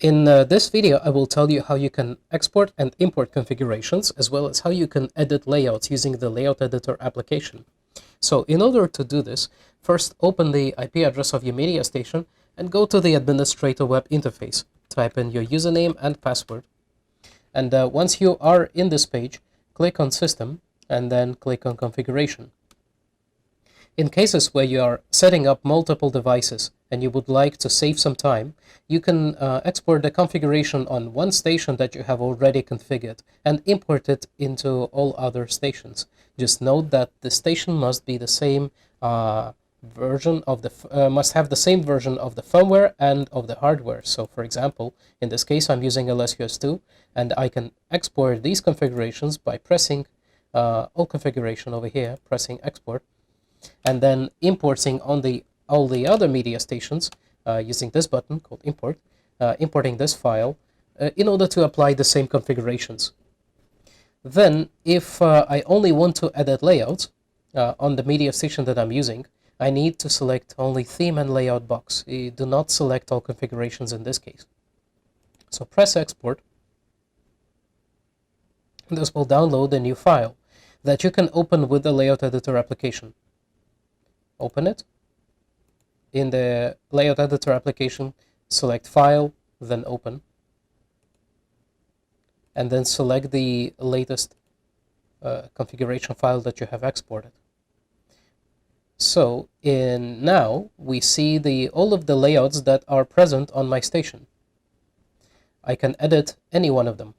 In this video, I will tell you how you can export and import configurations, as well as how you can edit layouts using the Layout Editor application. So in order to do this, first open the IP address of your media station and go to the Administrator web interface. Type in your username and password. And once you are in this page, click on System and then click on Configuration. In cases where you are setting up multiple devices and you would like to save some time, you can export the configuration on one station that you have already configured and import it into all other stations. Just note that the station must be the same version of the must have the same version of the firmware and of the hardware. So for example, in this case I'm using LSUS2, and I can export these configurations by pressing all configuration over here, pressing export, and then importing on all the other media stations using this button called import, importing this file in order to apply the same configurations. Then if I only want to edit layouts on the media station that I'm using, I need to select only theme and layout box. You do not select all configurations in this case. So press export. This will download a new file that you can open with the Layout Editor application. Open it. In the Layout Editor application, select File, then Open. And then select the latest configuration file that you have exported. So now we see all of the layouts that are present on my station. I can edit any one of them.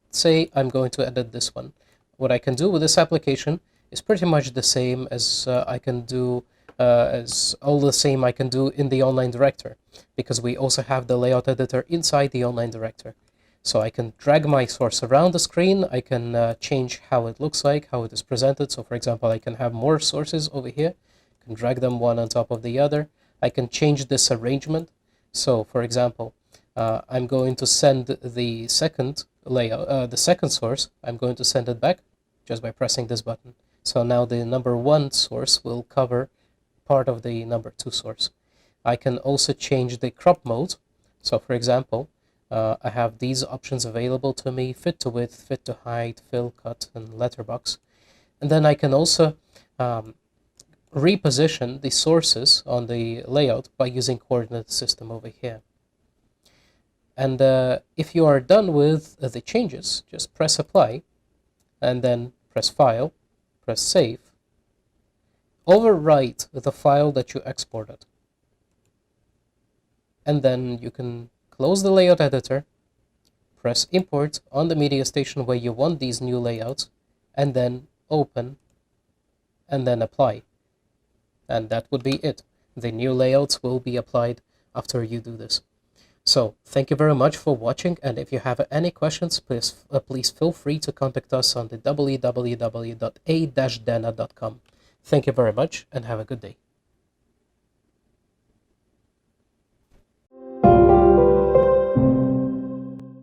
Say I'm going to edit this one. What I can do with this application is pretty much the same as I can do in the online director, because we also have the layout editor inside the online director. So I can drag my source around the screen. I can change how it looks like, how it is presented. So for example, I can have more sources over here. I can drag them one on top of the other. I can change this arrangement. So for example, I'm going to send the second layout, the second source, I'm going to send it back just by pressing this button. So now the number 1 source will cover part of the number 2 source. I can also change the crop mode. So for example, I have these options available to me: fit to width, fit to height, fill, cut, and letterbox. And then I can also reposition the sources on the layout by using coordinate system over here. And if you are done with the changes, just press apply, and then press file, press save, overwrite the file that you exported. And then you can close the layout editor, press import on the media station where you want these new layouts, and then open, and then apply. And that would be it. The new layouts will be applied after you do this. So thank you very much for watching, and if you have any questions, please feel free to contact us on the www.a-dana.com. Thank you very much and have a good day.